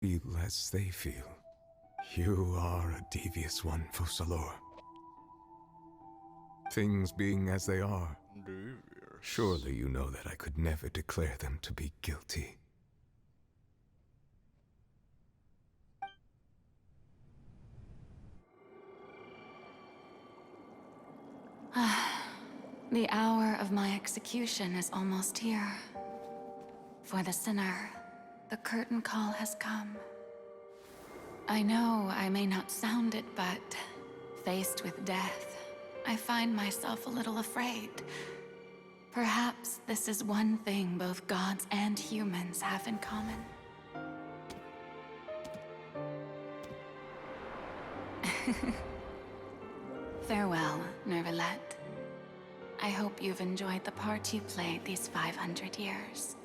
feel as they feel. You are a devious one, Focalor. Things being as they are, surely you know that I could never declare them to be guilty. The hour of my execution is almost here. For the sinner, the curtain call has come. I know I may not sound it, but faced with death, I find myself a little afraid. Perhaps this is one thing both gods and humans have in common. Farewell, Nervalette. I hope you've enjoyed the part you played these 500 years.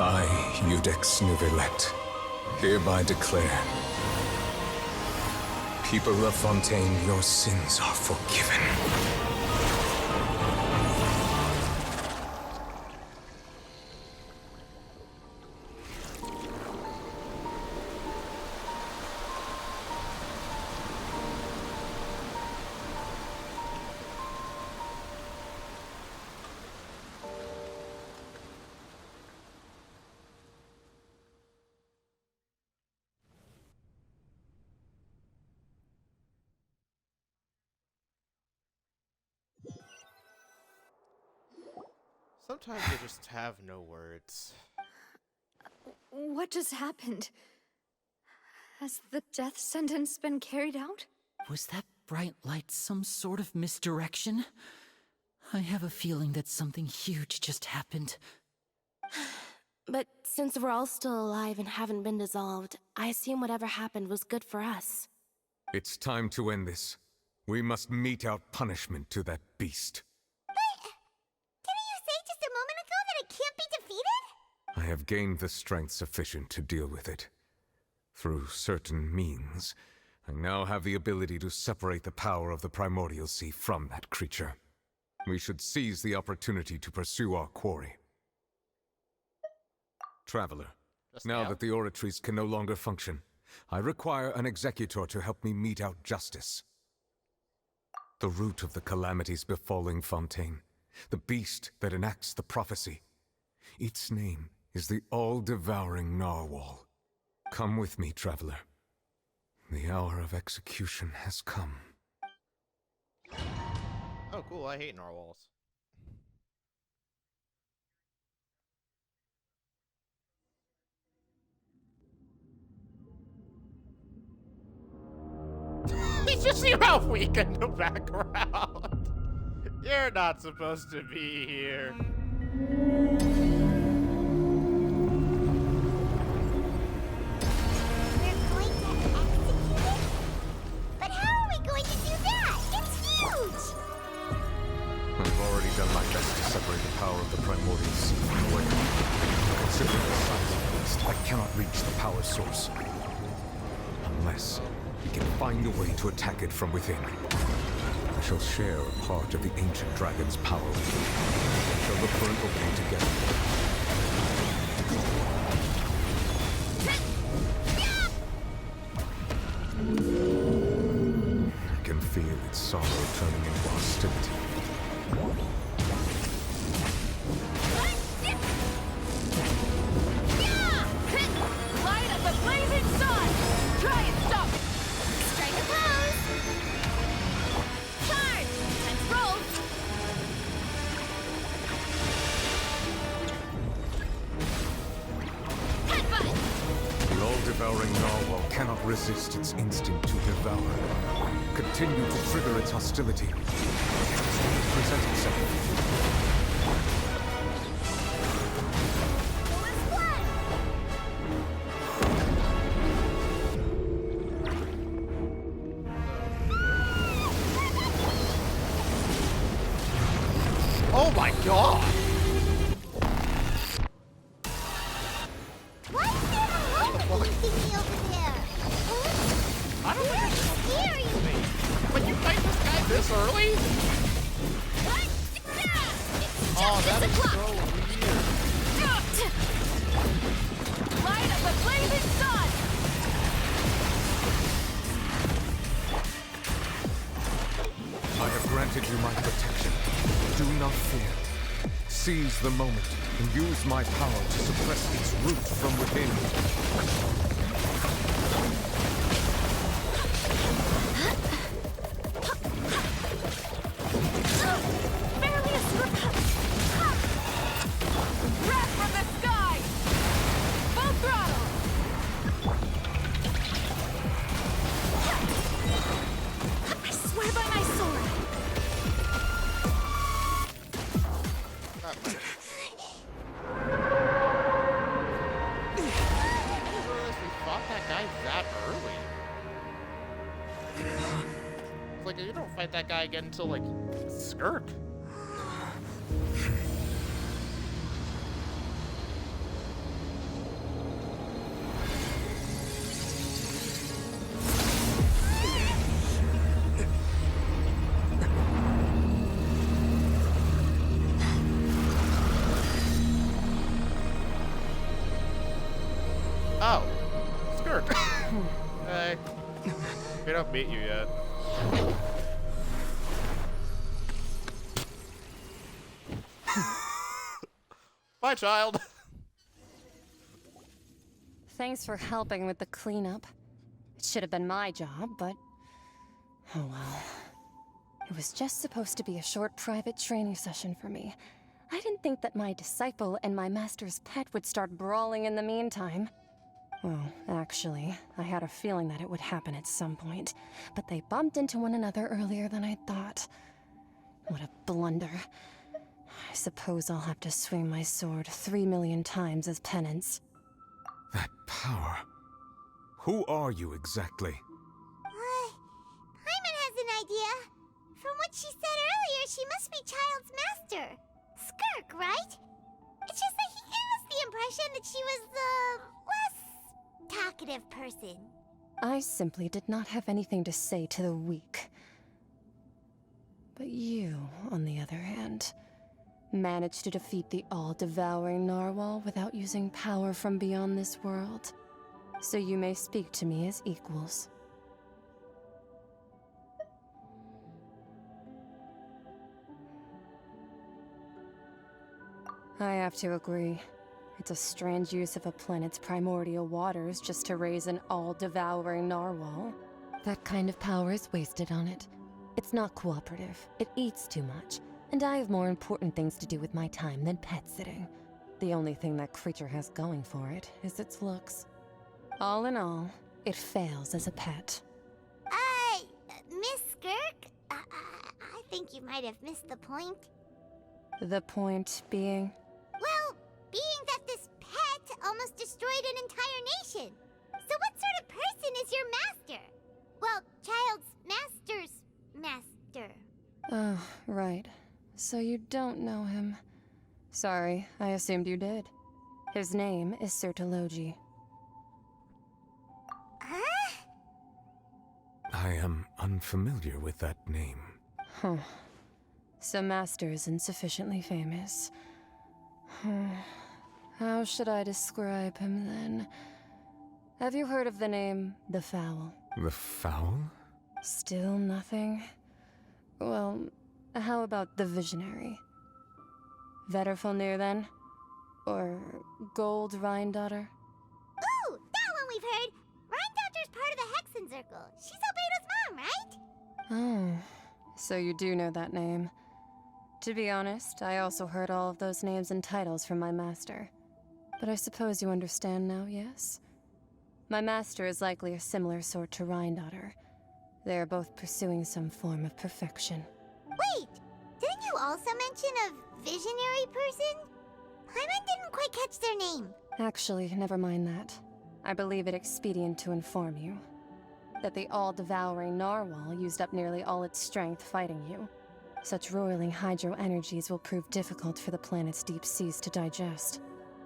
I, Iudex Nervalette, hereby declare, people of Fontane, your sins are forgiven. Sometimes you just have no words. What just happened? Has the death sentence been carried out? Was that bright light some sort of misdirection? I have a feeling that something huge just happened. But since we're all still alive and haven't been dissolved, I assume whatever happened was good for us. It's time to end this. We must mete out punishment to that beast. Didn't you say just a moment ago that it can't be defeated? I have gained the strength sufficient to deal with it. Through certain means, I now have the ability to separate the power of the Primordial Sea from that creature. We should seize the opportunity to pursue our quarry. Traveler, now that the oratories can no longer function, I require an executor to help me mete out justice. The root of the calamities befalling Fontane, the beast that enacts the prophecy. Its name is the all-devouring Narwhal. Come with me, traveler. The hour of execution has come. Oh, cool. I hate narwhals. He's just Hero Week in the background. You're not supposed to be here. I cannot reach the power source. Unless we can find a way to attack it from within. I shall share a part of the ancient dragon's power with you. We shall look for an opening together. I can feel its sorrow turning into hostility. Light of the blazing sun! Try and stop it! Strike a pose! Charge! Let's roll! Headbutt! The all-devouring narwhal cannot resist its instinct to devour. Continue to trigger its hostility. Present itself. Oh my god! What's that alone thingy over there? I don't think Very scary! But you fight this guy this early? Oh, that is so weird. Light of the blazing sun! I have granted you my protection. Do not fear. Seize the moment and use my power to suppress its root from within. Wrath from the sky! Full throttle! I swear by my sword! We fought that guy that early. It's like, you don't fight that guy again until, like, Skirk. Oh, Skirk. Hey, we don't meet you yet. Bye, child. Thanks for helping with the cleanup. It should have been my job, but... oh well. It was just supposed to be a short private training session for me. I didn't think that my disciple and my master's pet would start brawling in the meantime. Well, actually, I had a feeling that it would happen at some point, but they bumped into one another earlier than I thought. What a blunder. I suppose I'll have to swing my sword 3 million times as penance. That power. Who are you exactly? Paimon has an idea. From what she said earlier, she must be Child's master. Skirk, right? It's just that he gave us the impression that she was the less talkative person. I simply did not have anything to say to the weak. But you, on the other hand, managed to defeat the all-devouring narwhal without using power from beyond this world. So you may speak to me as equals. I have to agree. It's a strange use of a planet's primordial waters just to raise an all-devouring narwhal. That kind of power is wasted on it. It's not cooperative. It eats too much. And I have more important things to do with my time than pet sitting. The only thing that creature has going for it is its looks. All in all, it fails as a pet. Miss Skirk? I think you might have missed the point. The point being? Well, being that this pet almost destroyed an entire nation. So what sort of person is your master? Well, Child's master's master. Oh, right. So you don't know him. Sorry, I assumed you did. His name is Sertologi. Huh? I am unfamiliar with that name. Huh. So Master isn't sufficiently famous. How should I describe him then? Have you heard of the name The Fowl? The Fowl? Still nothing? Well, how about the Visionary? Vetterfulnir then? Or Gold Rhine-Daughter? Ooh, that one we've heard. Rhine-Daughter's part of the Hexen Circle. She's Albedo's mom, right? Oh, so you do know that name. To be honest, I also heard all of those names and titles from my master. But I suppose you understand now, yes? My master is likely a similar sort to Rhine-Daughter. They are both pursuing some form of perfection. Wait, didn't you also mention a visionary person? Paimon didn't quite catch their name. Actually, never mind that. I believe it expedient to inform you that the all-devouring narwhal used up nearly all its strength fighting you. Such roiling hydro energies will prove difficult for the planet's deep seas to digest.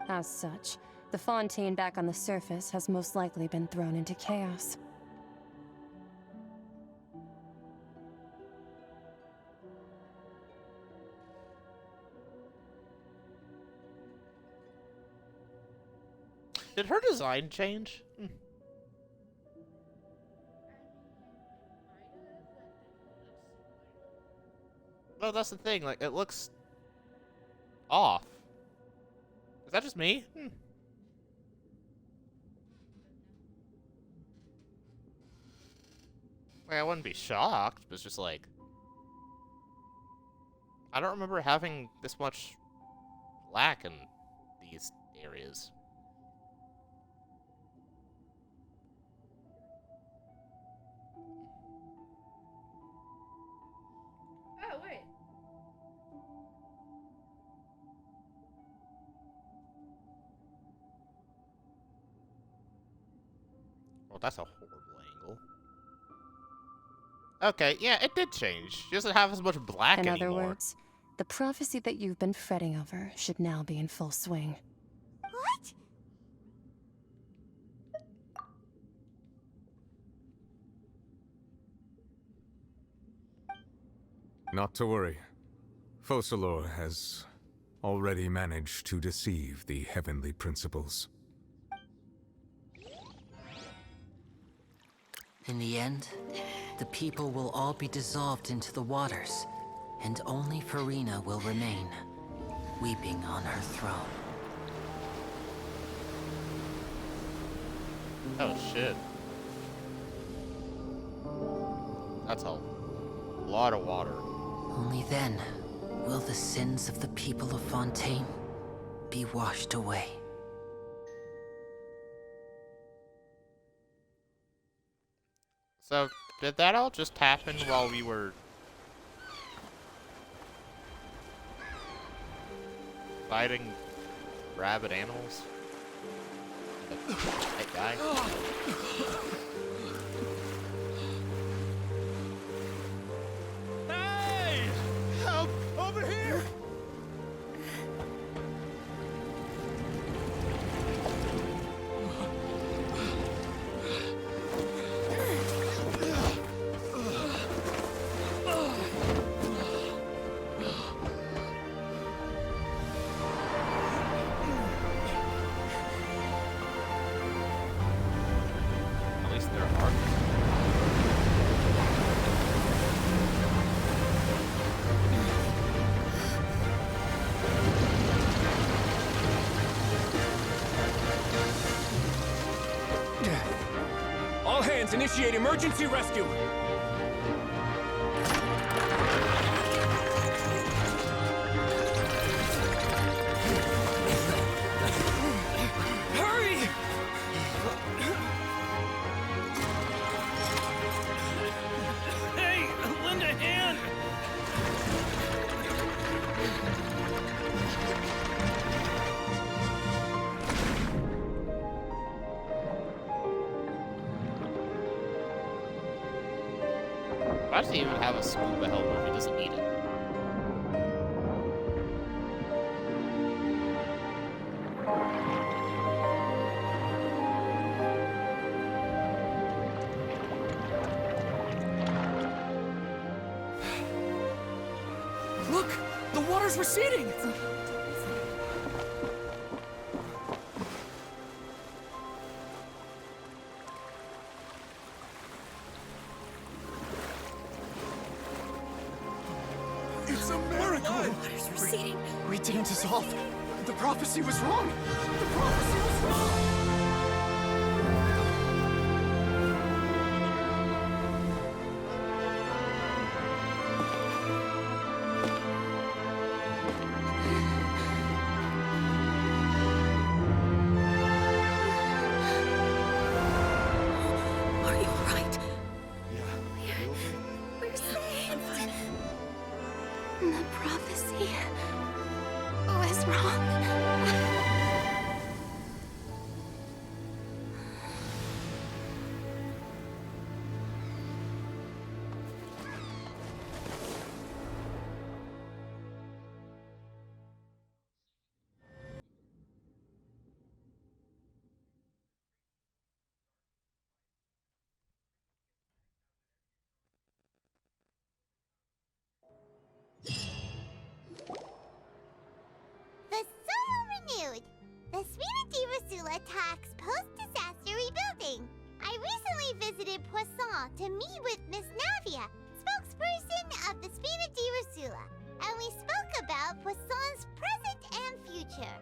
As such, the fontane back on the surface has most likely been thrown into chaos. Did her design change? No, that's the thing. Like, it looks off. Is that just me? Like, I wouldn't be shocked, but it's just like, I don't remember having this much lack in these areas. Oh, wait. Well, that's a horrible angle. Okay, yeah, it did change. She doesn't have as much black In anymore. other words, the prophecy that you've been fretting over should now be in full swing. What? Not to worry. Focalor has already managed to deceive the heavenly principles. In the end, the people will all be dissolved into the waters, and only Farina will remain, weeping on her throne. Oh shit. That's a lot of water. Only then will the sins of the people of Fontaine be washed away. So, did that all just happen while we were fighting rabid animals? That guy? Hey! Help! Over here! At least there are. All hands, initiate emergency rescue! Hurry! Hey, lend a hand! Why does he even have a scuba helmet if he doesn't need it? water's receding! It's a miracle! Water's receding. We didn't dissolve. The prophecy was wrong. The prophecy was wrong. Are you alright? Yeah. We're saved. The prophecy was wrong. The Soul renewed. The Spina di Rosula talks post-disaster rebuilding. I recently visited Poisson to meet with Miss Navia, spokesperson of the Spina di Rosula, and we spoke about Poisson's present and future.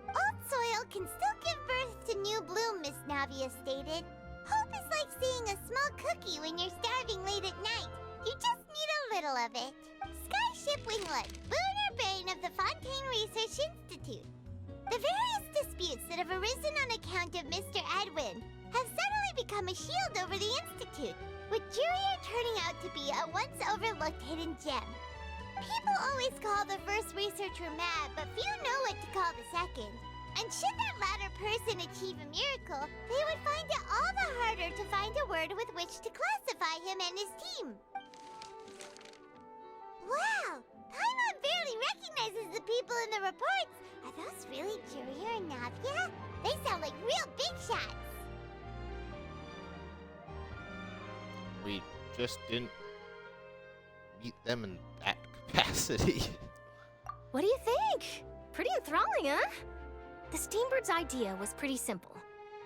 Old soil can still give birth to new bloom, Miss Navia stated. Hope is like seeing a small cookie when you're starving late at night. You just need a little of it. Skyship Winglet, boon or bane of the Fontane Research Institute. The various disputes that have arisen on account of Mr. Edwin have suddenly become a shield over the Institute, with Jurier turning out to be a once-overlooked hidden gem. People always call the first researcher mad, but few know what to call the second. And should that latter person achieve a miracle, they would find it all the harder to find a word with which to classify him and his team. Wow! Paimon barely recognizes the people in the reports. Are those really Jurier and Navia? They sound like real big shots. We just didn't meet them in that capacity. What do you think? Pretty enthralling, huh? The Steambird's idea was pretty simple.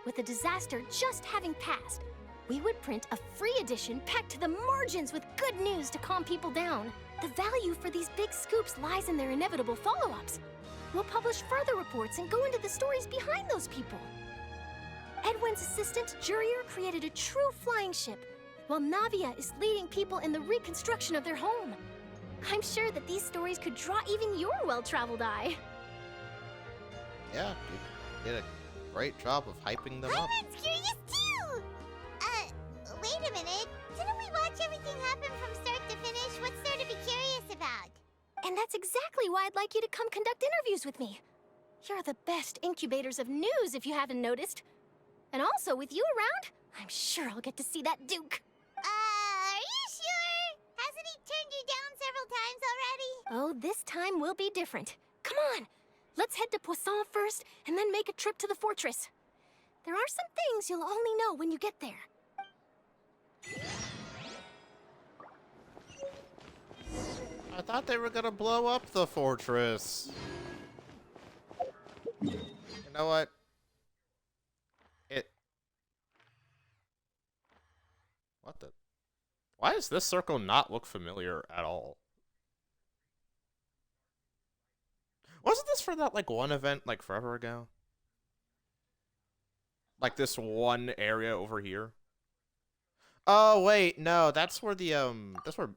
With the disaster just having passed, we would print a free edition packed to the margins with good news to calm people down. The value for these big scoops lies in their inevitable follow-ups. We'll publish further reports and go into the stories behind those people. Edwin's assistant, Jurier, created a true flying ship, while Navia is leading people in the reconstruction of their home. I'm sure that these stories could draw even your well-traveled eye. Yeah, you did a great job of hyping them up. Paimon's curious too! Wait a minute. Didn't we watch everything happen from start to finish? What's there to be curious about? And that's exactly why I'd like you to come conduct interviews with me. You're the best incubators of news, if you haven't noticed. And also, with you around, I'm sure I'll get to see that Duke. Are you sure? Hasn't he turned you down several times already? Oh, this time will be different. Come on! Let's head to Poisson first, and then make a trip to the fortress. There are some things you'll only know when you get there. I thought they were gonna blow up the fortress. You know what? What the? Why does this circle not look familiar at all? Wasn't this for that, like, one event, like, forever ago? Like, this one area over here? Oh, wait, no, that's where the, that's where...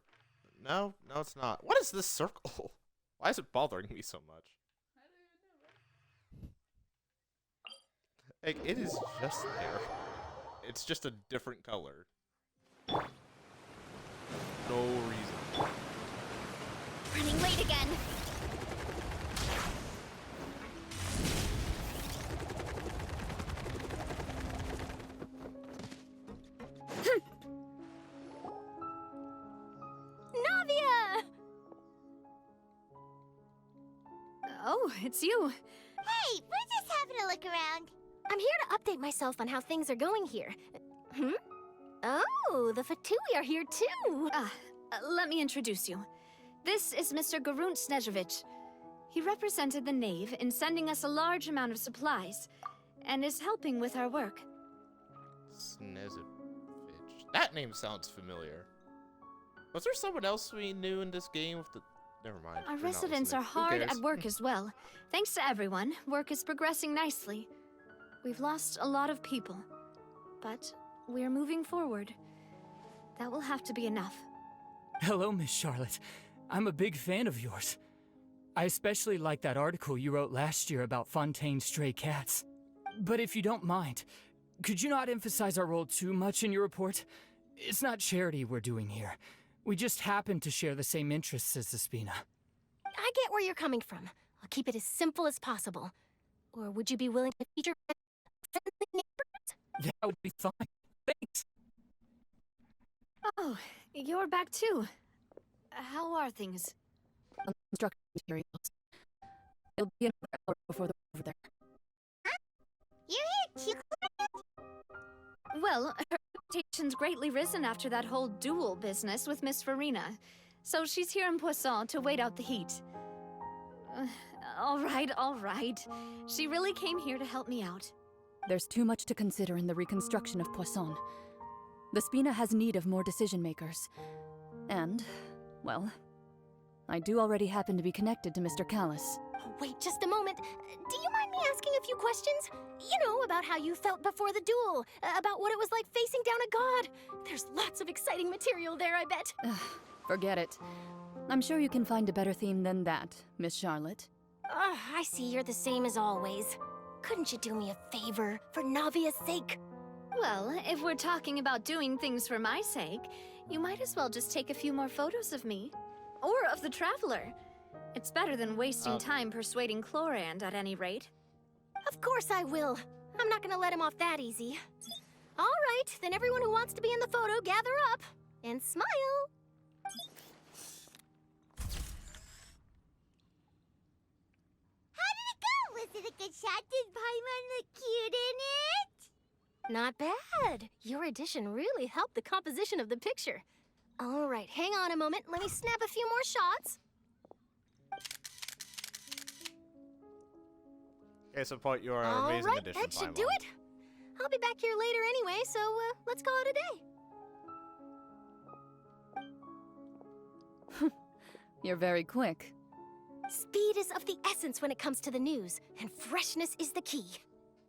No, it's not. What is this circle? Why is it bothering me so much? Like, it is just there. It's just a different color. No reason. Running late again. Navia! Oh, it's you. Hey, we're just having a look around. I'm here to update myself on how things are going here. Oh, the Fatui are here too. Let me introduce you. This is Mr. Garunt Snezhevich. He represented the Knave in sending us a large amount of supplies, and is helping with our work. Snezhevich. That name sounds familiar. Was there someone else we knew in this game with the... Never mind. Our we're not residents listening. are Who hard cares? at work as well. Thanks to everyone, work is progressing nicely. We've lost a lot of people, but we're moving forward. That will have to be enough. Hello, Miss Charlotte. I'm a big fan of yours. I especially like that article you wrote last year about Fontane stray cats. But if you don't mind, could you not emphasize our role too much in your report? It's not charity we're doing here. We just happen to share the same interests as the Spina. I get where you're coming from. I'll keep it as simple as possible. Or would you be willing to feature friendly neighbors? That would be fine. Thanks. Oh, you're back too. How are things? Construction materials. It'll be another hour before they're over there. You're here too, Well, her reputation's greatly risen after that whole duel business with Miss Farina, so she's here in Poisson to wait out the heat. All right. She really came here to help me out. There's too much to consider in the reconstruction of Poisson. The Spina has need of more decision-makers. And, well, I do already happen to be connected to Mr. Callis. Oh, wait just a moment. Do you mind me asking a few questions? You know, about how you felt before the duel, about what it was like facing down a god. There's lots of exciting material there, I bet. Forget it. I'm sure you can find a better theme than that, Miss Charlotte. I see you're the same as always. Couldn't you do me a favor, for Navia's sake? Well, if we're talking about doing things for my sake, you might as well just take a few more photos of me. Or of the Traveler. It's better than wasting time persuading Chlorand, at any rate. Of course I will. I'm not gonna let him off that easy. All right, then everyone who wants to be in the photo, gather up. And smile. How did it go? Was it a good shot? Did Paimon look cute in it? Not bad. Your addition really helped the composition of the picture. All right, hang on a moment. Let me snap a few more shots. Okay, support your All amazing right, addition, that should Paimon. do it. I'll be back here later anyway, so let's call it a day. You're very quick. Speed is of the essence when it comes to the news, and freshness is the key.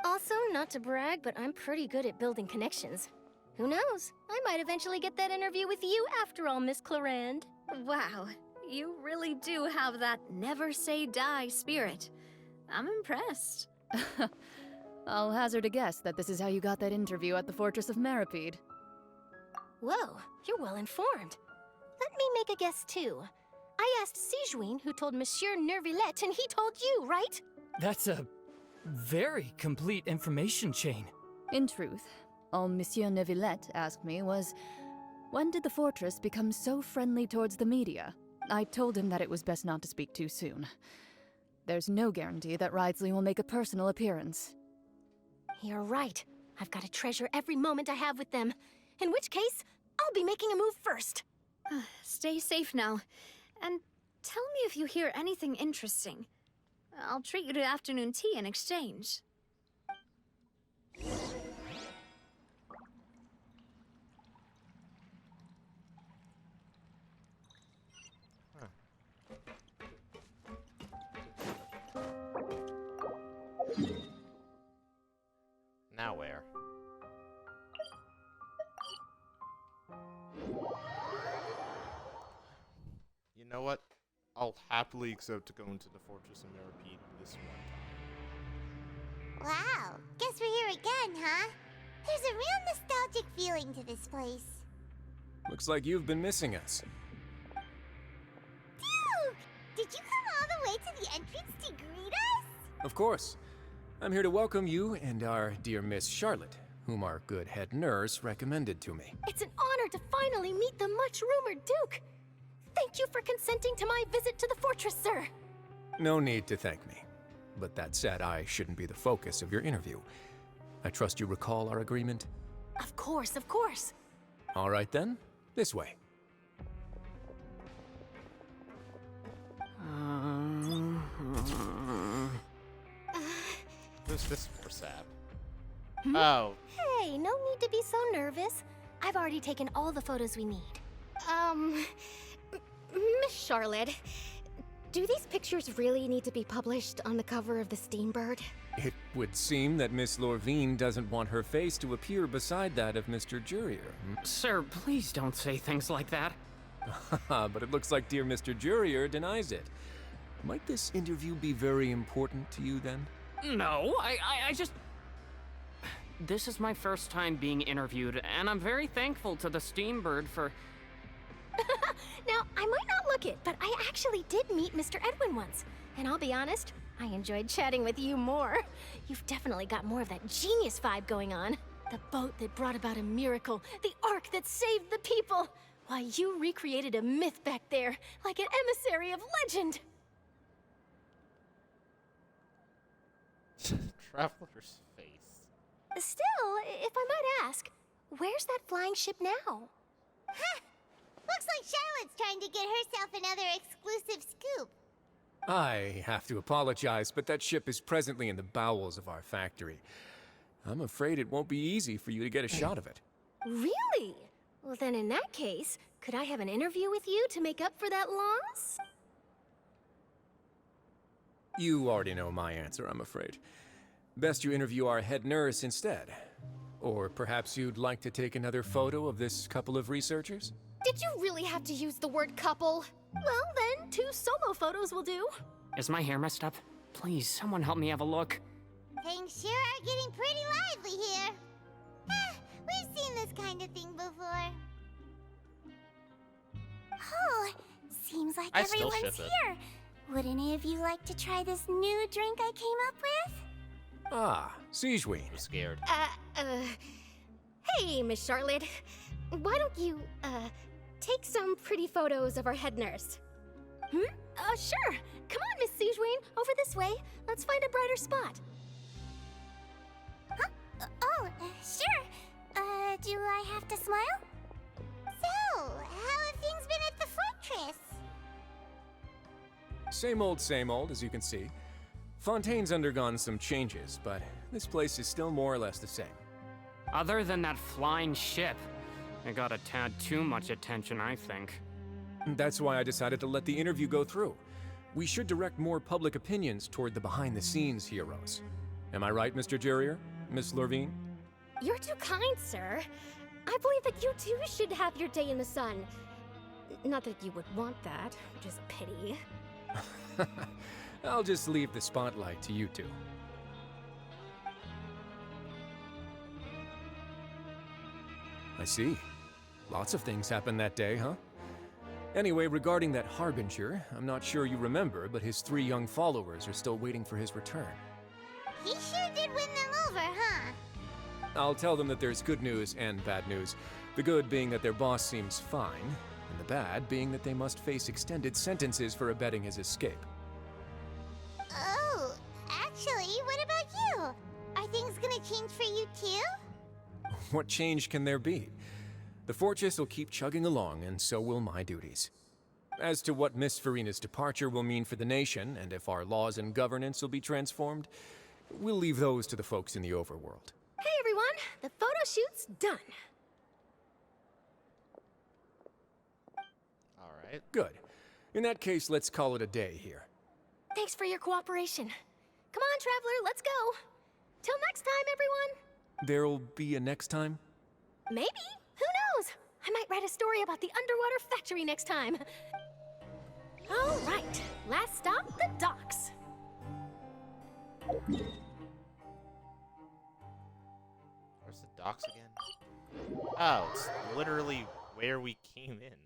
Also, not to brag, but I'm pretty good at building connections. Who knows? I might eventually get that interview with you after all, Miss Clorand. Wow, you really do have that never say die spirit. I'm impressed. I'll hazard a guess that this is how you got that interview at the Fortress of Meripede. Whoa, you're well informed. Let me make a guess too. I asked Sijuin, who told Monsieur Nervillette, and he told you, right? That's a very complete information chain. In truth, all Monsieur Neuvillette asked me was, when did the fortress become so friendly towards the media? I told him that it was best not to speak too soon. There's no guarantee that Ridesley will make a personal appearance. You're right. I've got to treasure every moment I have with them. In which case, I'll be making a move first. Stay safe now. And tell me if you hear anything interesting. I'll treat you to afternoon tea in exchange. Now where? You know what? I'll happily accept to go into the Fortress of Meripede this one time. Wow, guess we're here again, huh? There's a real nostalgic feeling to this place. Looks like you've been missing us. Duke! Did you come all the way to the entrance to greet us? Of course. I'm here to welcome you and our dear Miss Charlotte, whom our good head nurse recommended to me. It's an honor to finally meet the much-rumored Duke. Thank you for consenting to my visit to the fortress, sir. No need to thank me. But that said, I shouldn't be the focus of your interview. I trust you recall our agreement? Of course, of course. All right then, this way. Who's this for, Sap? Oh. Hey, no need to be so nervous. I've already taken all the photos we need. Miss Charlotte, do these pictures really need to be published on the cover of the Steambird? It would seem that Miss Lorvine doesn't want her face to appear beside that of Mr. Jurier. Sir, please don't say things like that. But it looks like dear Mr. Jurier denies it. Might this interview be very important to you then? No, I just... This is my first time being interviewed, and I'm very thankful to the Steambird for... Now, I might not look it, but I actually did meet Mr. Edwin once. And I'll be honest, I enjoyed chatting with you more. You've definitely got more of that genius vibe going on. The boat that brought about a miracle, the ark that saved the people. Why, you recreated a myth back there, like an emissary of legend. Traveler's face. Still, if I might ask, where's that flying ship now? Huh! Looks like Charlotte's trying to get herself another exclusive scoop. I have to apologize, but that ship is presently in the bowels of our factory. I'm afraid it won't be easy for you to get a shot of it. Really? Well, then in that case, could I have an interview with you to make up for that loss? You already know my answer, I'm afraid. Best you interview our head nurse instead. Or perhaps you'd like to take another photo of this couple of researchers? Did you really have to use the word couple? Well, then, 2 solo photos will do. Is my hair messed up? Please, someone help me have a look. Things sure are getting pretty lively here. We've seen this kind of thing before. Oh, seems like everyone's here. Would any of you like to try this new drink I came up with? Ah, Sigeween. I'm scared. Hey, Miss Charlotte. Why don't you, take some pretty photos of our head nurse? Sure. Come on, Miss Sigeween. Over this way. Let's find a brighter spot. Huh? Sure. Do I have to smile? So, how have things been at the fortress? Same old, as you can see. Fontane's undergone some changes, but this place is still more or less the same. Other than that flying ship, it got a tad too much attention, I think. That's why I decided to let the interview go through. We should direct more public opinions toward the behind-the-scenes heroes. Am I right, Mr. Jurier? Miss Lorvine? You're too kind, sir. I believe that you too should have your day in the sun. Not that you would want that, which is a pity. I'll just leave the spotlight to you two. I see. Lots of things happened that day, huh? Anyway, regarding that Harbinger, I'm not sure you remember, but his 3 young followers are still waiting for his return. He sure did win them over, huh? I'll tell them that there's good news and bad news. The good being that their boss seems fine, and the bad being that they must face extended sentences for abetting his escape. Oh, actually, what about you? Are things gonna change for you too? What change can there be? The fortress will keep chugging along, and so will my duties. As to what Miss Farina's departure will mean for the nation, and if our laws and governance will be transformed, we'll leave those to the folks in the overworld. Hey everyone, the photo shoot's done. Alright. Good. In that case, let's call it a day here. Thanks for your cooperation. Come on, Traveler, let's go. Till next time, everyone. There'll be a next time? Maybe. Who knows? I might write a story about the underwater factory next time. All right, last stop, the docks. Where's the docks again? Oh, it's literally where we came in.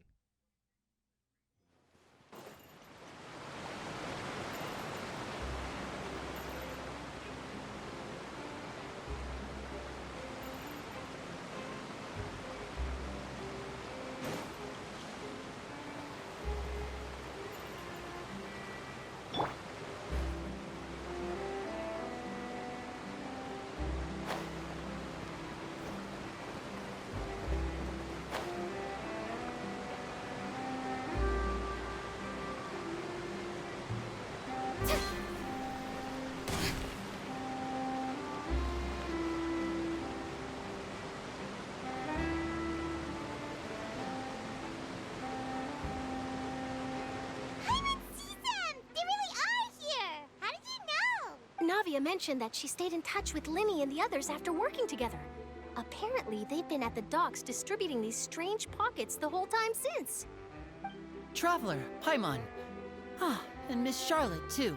Frerina mentioned that she stayed in touch with Linny and the others after working together. Apparently, they've been at the docks distributing these strange pockets the whole time since. Traveler, Paimon. Ah, and Miss Charlotte, too.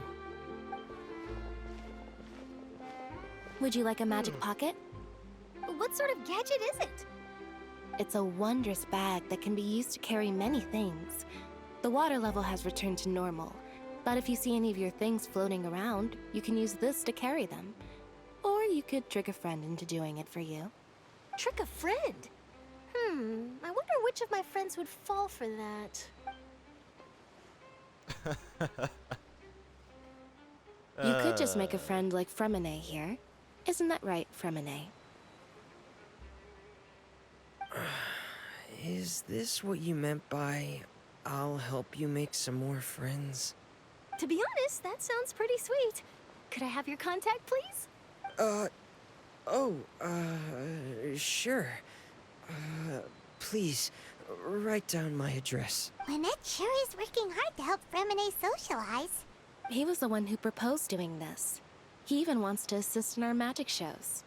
Would you like a magic pocket? What sort of gadget is it? It's a wondrous bag that can be used to carry many things. The water level has returned to normal, but if you see any of your things floating around, you can use this to carry them. Or you could trick a friend into doing it for you. Trick a friend? I wonder which of my friends would fall for that. You could just make a friend like Fremine here. Isn't that right, Fremine? Is this what you meant by, I'll help you make some more friends? To be honest, that sounds pretty sweet. Could I have your contact, please? Sure. Please, write down my address. Lynette sure is working hard to help Fremine socialize. He was the one who proposed doing this. He even wants to assist in our magic shows.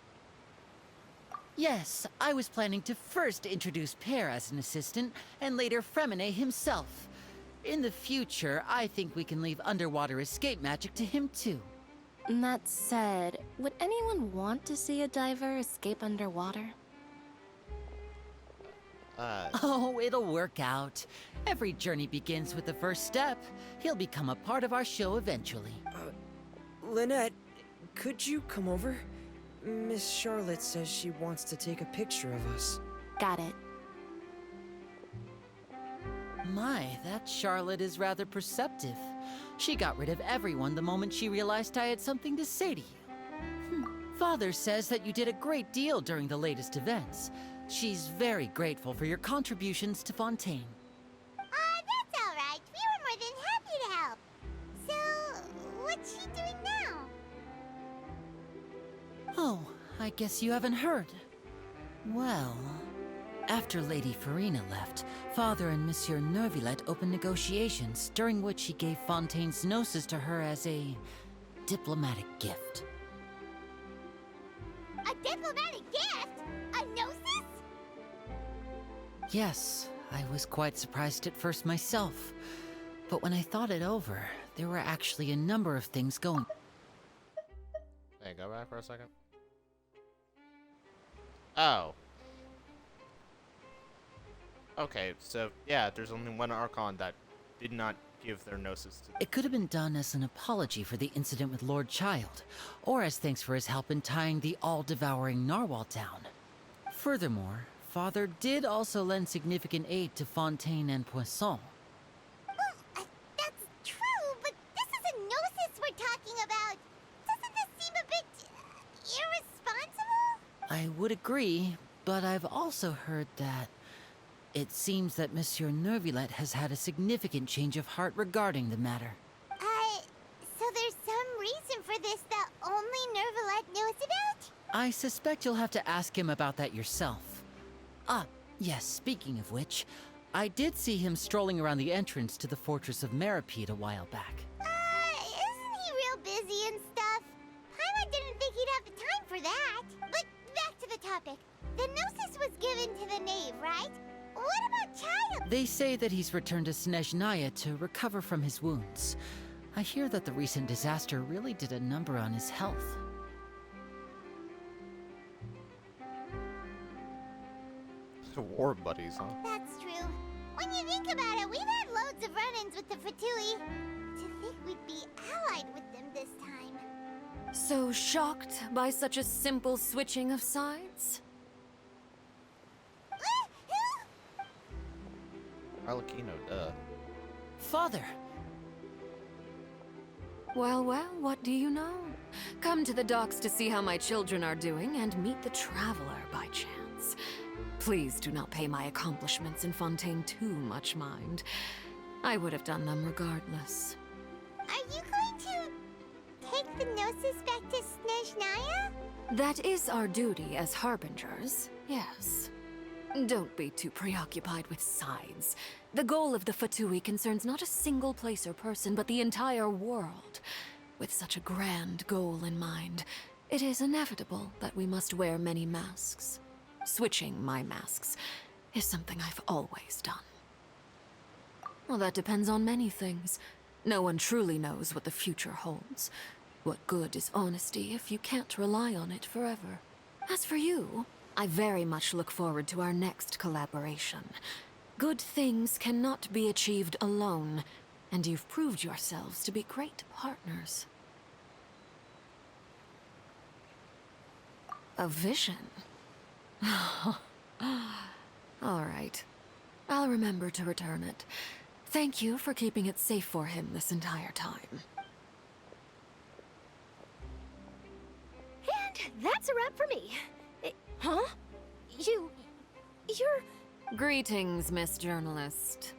Yes, I was planning to first introduce Pear as an assistant, and later Fremine himself. In the future, I think we can leave underwater escape magic to him too. That said, would anyone want to see a diver escape underwater? Oh, it'll work out. Every journey begins with the first step. He'll become a part of our show eventually. Lynette, could you come over? Miss Charlotte says she wants to take a picture of us. Got it. My, that Charlotte is rather perceptive. She got rid of everyone the moment she realized I had something to say to you. Father says that you did a great deal during the latest events. She's very grateful for your contributions to Fontaine. That's all right. We were more than happy to help. So, what's she doing now? Oh, I guess you haven't heard. Well, after Lady Frerina left, Father and Monsieur Neuvillette opened negotiations, during which he gave Fontaine's gnosis to her as a diplomatic gift. A diplomatic gift? A gnosis? Yes, I was quite surprised at first myself. But when I thought it over, there were actually a number of things going. Hey, go back for a second. Oh. Okay, so yeah, there's only one Archon that did not give their gnosis to. It could have been done as an apology for the incident with Lord Child, or as thanks for his help in tying the all-devouring narwhal down. Furthermore, Father did also lend significant aid to Fontaine and Poisson. That's true, but this is a gnosis we're talking about. Doesn't this seem a bit irresponsible? I would agree, but I've also heard that it seems that Monsieur Neuvillette has had a significant change of heart regarding the matter. So there's some reason for this that only Neuvillette knows about? I suspect you'll have to ask him about that yourself. Ah, yes, speaking of which, I did see him strolling around the entrance to the Fortress of Meripede a while back. Isn't he real busy and stuff? Paimon didn't think he'd have the time for that. But back to the topic. The gnosis was given to the knave, right? What about Child? They say that he's returned to Snezhnaya to recover from his wounds. I hear that the recent disaster really did a number on his health. War buddies, huh? That's true. When you think about it, we've had loads of run-ins with the Fatui. To think we'd be allied with them this time. So shocked by such a simple switching of sides? Arlecchino, duh. Father! Well, well, what do you know? Come to the docks to see how my children are doing and meet the Traveler by chance. Please do not pay my accomplishments in Fontaine too much mind. I would have done them regardless. Are you going to take the gnosis back to Snezhnaya? That is our duty as harbingers, yes. Don't be too preoccupied with sides. The goal of the Fatui concerns not a single place or person, but the entire world. With such a grand goal in mind, it is inevitable that we must wear many masks. Switching my masks is something I've always done. Well, that depends on many things. No one truly knows what the future holds. What good is honesty if you can't rely on it forever? As for you, I very much look forward to our next collaboration. Good things cannot be achieved alone, and you've proved yourselves to be great partners. A vision? All right. I'll remember to return it. Thank you for keeping it safe for him this entire time. And that's a wrap for me. Huh? You're... Greetings, Miss Journalist.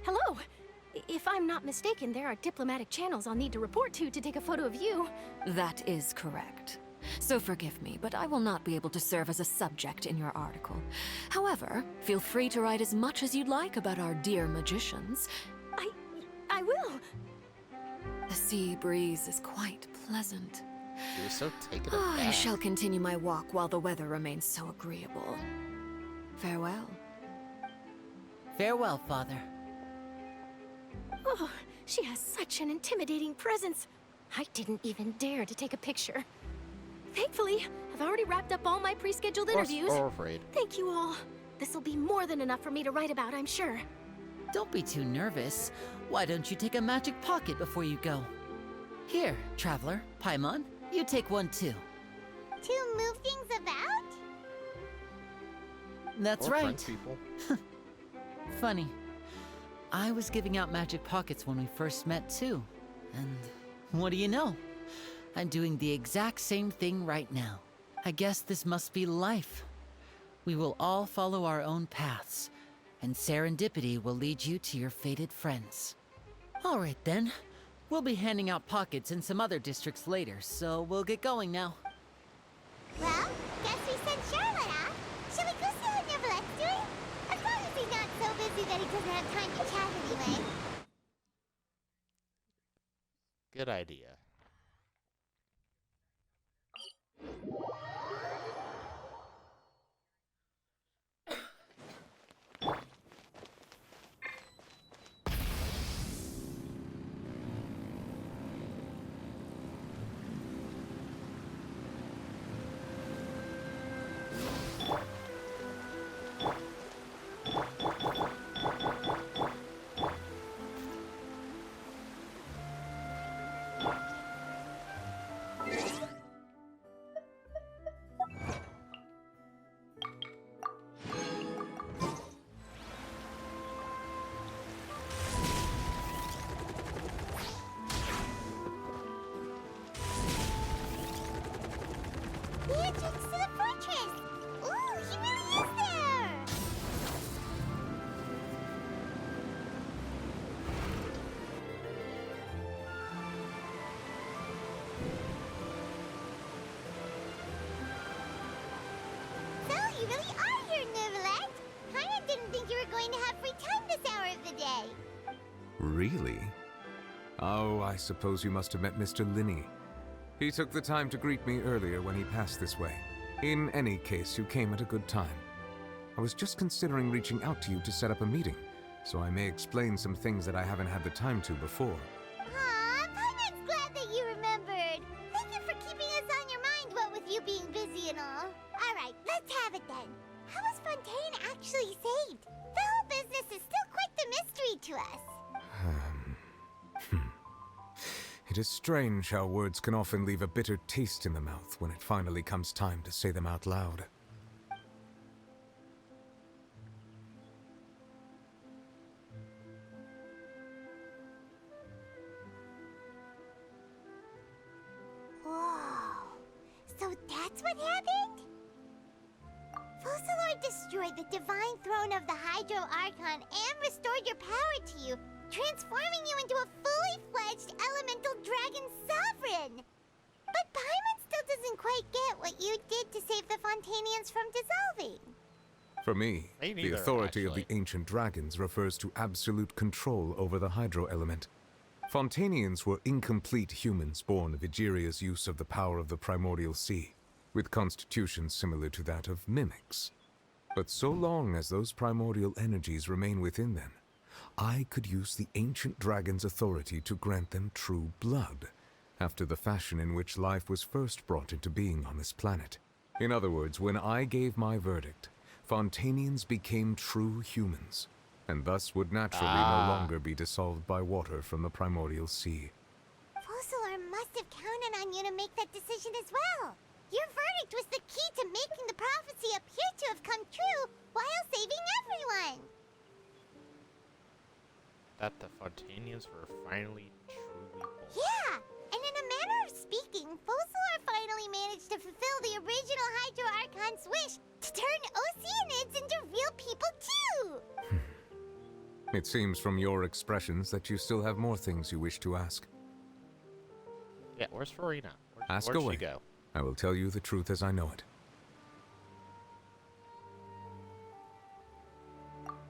Hello. If I'm not mistaken, there are diplomatic channels I'll need to report to take a photo of you. That is correct. So forgive me, but I will not be able to serve as a subject in your article. However, feel free to write as much as you'd like about our dear magicians. I will. The sea breeze is quite pleasant. She was so taken I aback. shall continue my walk while the weather remains so agreeable. Farewell. Farewell, Father. Oh, she has such an intimidating presence. I didn't even dare to take a picture. Thankfully, I've already wrapped up all my pre-scheduled interviews. Or afraid. Thank you all. This'll be more than enough for me to write about, I'm sure. Don't be too nervous. Why don't you take a magic pocket before you go? Here, Traveler, Paimon, you take one too. To move things about? That's Or right. French people. Funny. I was giving out magic pockets when we first met too. And what do you know? I'm doing the exact same thing right now. I guess this must be life. We will all follow our own paths, and serendipity will lead you to your fated friends. All right then. We'll be handing out pockets in some other districts later, so we'll get going now. Well, guess we sent Charlotte off. Shall we go see what Neverlette's doing? As long as he's not so busy that he doesn't have time to chat anyway. Good idea. The entrance to the fortress! Ooh, he really is there! So, you really are here, Neverlet! Paimon didn't think you were going to have free time this hour of the day. Really? Oh, I suppose you must have met Mr. Linney. He took the time to greet me earlier when he passed this way. In any case, you came at a good time. I was just considering reaching out to you to set up a meeting, so I may explain some things that I haven't had the time to before. Aw, Paimon's glad that you remembered. Thank you for keeping us on your mind, what with you being busy and all. Alright, let's have it then. How was Fontane actually saved? The whole business is still quite the mystery to us. It is strange how words can often leave a bitter taste in the mouth when it finally comes time to say them out loud. Whoa. So that's what happened? Focalor destroyed the divine throne of the Hydro Archon and restored your power to you, transforming you into a fully fledged elemental dragon sovereign. But Paimon still doesn't quite get what you did to save the Fontanians from dissolving. For me, Me the neither, authority actually. of the ancient dragons refers to absolute control over the hydro element. Fontanians were incomplete humans born of Egeria's use of the power of the primordial sea, with constitutions similar to that of mimics. But so long as those primordial energies remain within them, I could use the ancient dragon's authority to grant them true blood, after the fashion in which life was first brought into being on this planet. In other words, when I gave my verdict, Fontanians became true humans, and thus would naturally no longer be dissolved by water from the primordial sea. Fossilor must have counted on you to make that decision as well. Your verdict was the key to making the prophecy appear to have come true while saving everyone. That the Fontanians were finally truly born. Yeah, and in a manner of speaking, Fossilor finally managed to fulfill the original Hydro Archon's wish to turn Oceanids into real people too! It seems from your expressions that you still have more things you wish to ask. Yeah, where's Farina? Ask Where'd away. she go? I will tell you the truth as I know it.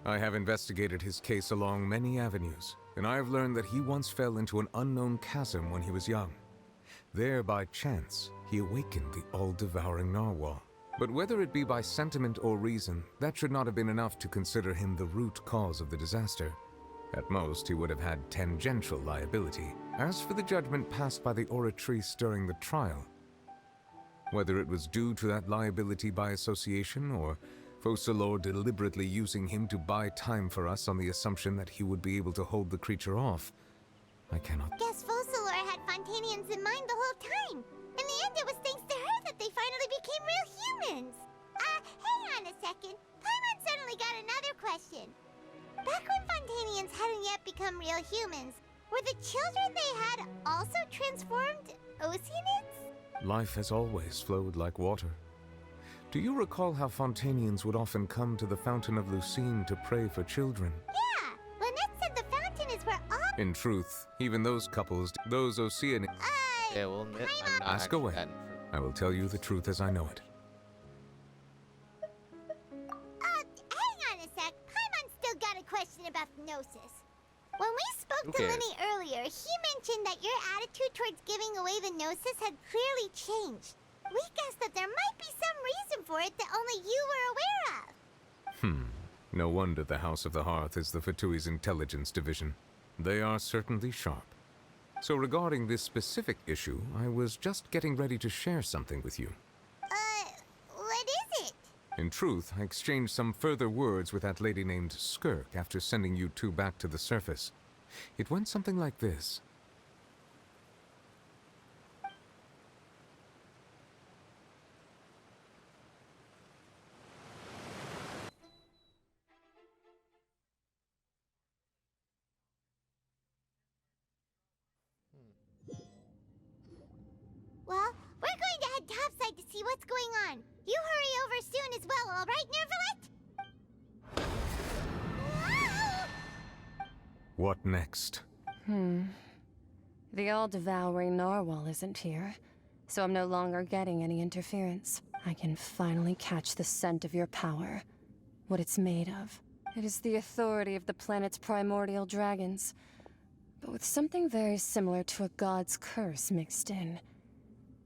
I have investigated his case along many avenues, and I have learned that he once fell into an unknown chasm when he was young. There, by chance, he awakened the all-devouring narwhal. But whether it be by sentiment or reason, that should not have been enough to consider him the root cause of the disaster. At most, he would have had tangential liability. As for the judgment passed by the Oratrice during the trial, whether it was due to that liability by association, or Fossilor deliberately using him to buy time for us on the assumption that he would be able to hold the creature off, I cannot. Guess Fossilor had Fontanians in mind the whole time. In the end, it was thanks to her that they finally became real humans. Hang on a second. Paimon suddenly got another question. Back when Fontanians hadn't yet become real humans, were the children they had also transformed Oceanids? Life has always flowed like water. Do you recall how Fontanians would often come to the Fountain of Lucine to pray for children? Yeah, Lynette said the fountain is where all... In truth, even those couples, those Oceanids... Yeah, well, admit I'm not Ask actually away. that I will tell you the truth as I know it. Hang on a sec. Paimon still got a question about the Gnosis. When we spoke to Lenny earlier, he mentioned that your attitude towards giving away the Gnosis had clearly changed. We guessed that there might be some reason for it that only you were aware of. No wonder the House of the Hearth is the Fatui's intelligence division. They are certainly sharp. So regarding this specific issue, I was just getting ready to share something with you. What is it? In truth, I exchanged some further words with that lady named Skirk after sending you two back to the surface. It went something like this. Well, we're going to head topside to see what's going on. You hurry over soon as well, all right, Nervalet? What next? The all-devouring narwhal isn't here, so I'm no longer getting any interference. I can finally catch the scent of your power, what it's made of. It is the authority of the planet's primordial dragons, but with something very similar to a god's curse mixed in.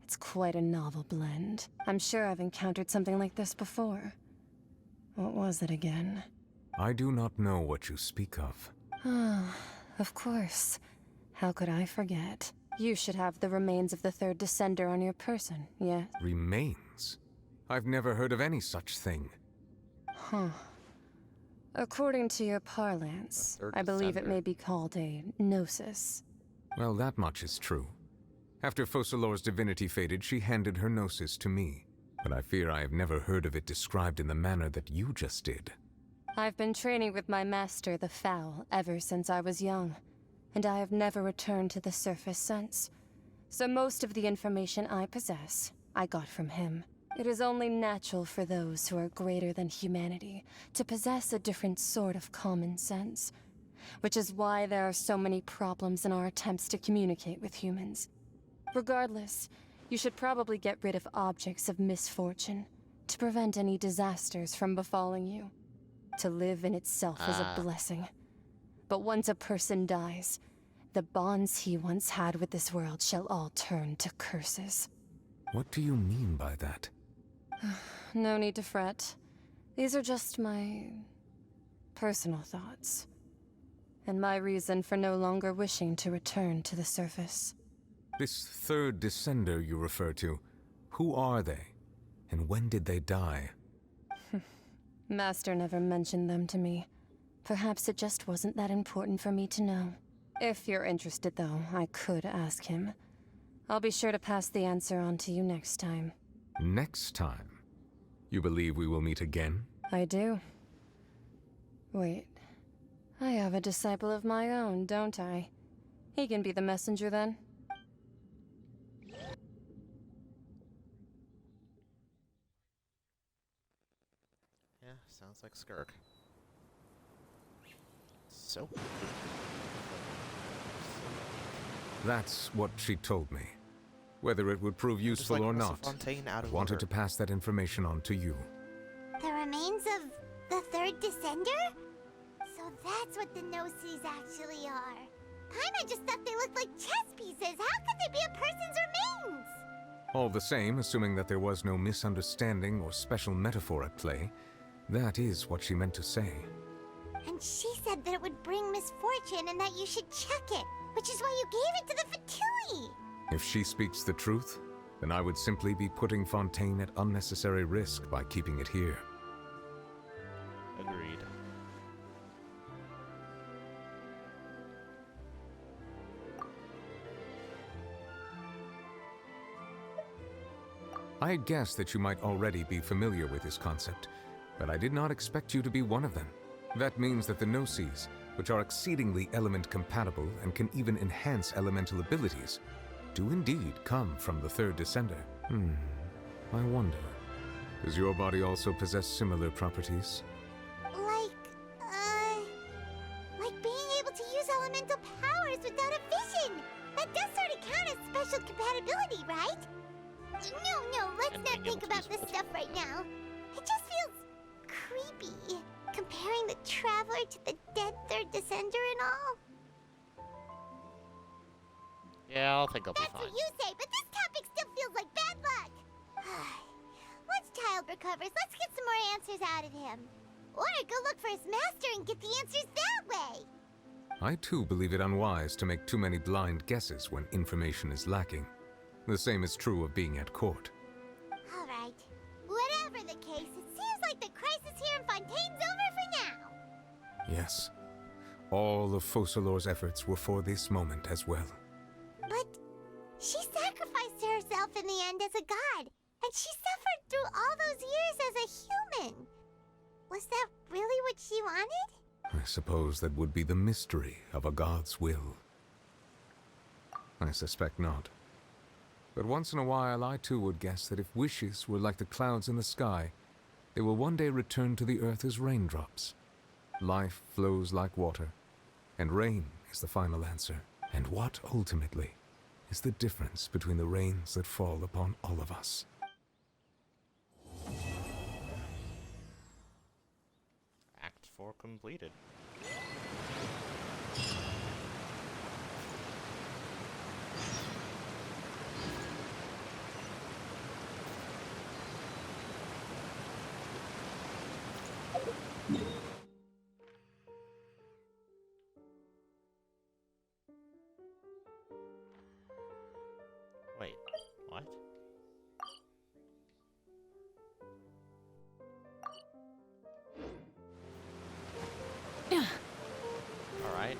It's quite a novel blend. I'm sure I've encountered something like this before. What was it again? I do not know what you speak of. Of course. How could I forget? You should have the remains of the third descender on your person, yes? Remains? I've never heard of any such thing. According to your parlance, I believe it may be called a gnosis. Well, that much is true. After Fossilor's divinity faded, she handed her gnosis to me. But I fear I have never heard of it described in the manner that you just did. I've been training with my master, the Fowl, ever since I was young, and I have never returned to the surface since. So most of the information I possess, I got from him. It is only natural for those who are greater than humanity to possess a different sort of common sense, which is why there are so many problems in our attempts to communicate with humans. Regardless, you should probably get rid of objects of misfortune to prevent any disasters from befalling you. To live in itself is a blessing. But once a person dies, The bonds he once had with this world shall all turn to curses. What do you mean by that? No need to fret. These are just my personal thoughts. And my reason for no longer wishing to return to the surface. This third descender you refer to, who are they? And when did they die? Master never mentioned them to me. Perhaps it just wasn't that important for me to know. If you're interested, though, I could ask him. I'll be sure to pass the answer on to you next time. Next time? You believe we will meet again? I do. Wait. I have a disciple of my own, don't I? He can be the messenger then. Yeah, sounds like Skirk. So. That's what she told me. Whether it would prove useful or not, wanted to pass that information on to you. The remains of the third descender? So that's what the Gnosis actually are. Paimon just thought they looked like chess pieces. How could they be a person's remains? All the same, assuming that there was no misunderstanding or special metaphor at play, that is what she meant to say. And she said that it would bring misfortune and that you should check it, which is why you gave it to the Fatui. If she speaks the truth, then I would simply be putting Fontaine at unnecessary risk by keeping it here. Agreed. I had guessed that you might already be familiar with this concept, but I did not expect you to be one of them. That means that the Gnosis, which are exceedingly element-compatible and can even enhance elemental abilities, do indeed come from the third descender. I wonder, does your body also possess similar properties? Like being able to use elemental powers without a vision. That does sort of count as special compatibility, right? No, let's not think about this stuff right now. It just feels creepy, comparing the Traveler to the dead third descender and all. Yeah, I'll think I'll be fine. That's what you say, but this topic still feels like bad luck. Once Child recovers, let's get some more answers out of him. Or go look for his master and get the answers that way. I too believe it unwise to make too many blind guesses when information is lacking. The same is true of being at court. All right. Whatever the case, it seems like the crisis here in Fontaine's over for now. Yes. All of Focalor's efforts were for this moment as well. But she sacrificed herself in the end as a god, and she suffered through all those years as a human. Was that really what she wanted? I suppose that would be the mystery of a god's will. I suspect not. But once in a while, I too would guess that if wishes were like the clouds in the sky, they will one day return to the earth as raindrops. Life flows like water, and rain is the final answer. And what, ultimately, is the difference between the rains that fall upon all of us? Act 4 completed. Wait, what? All right.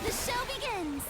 The show begins!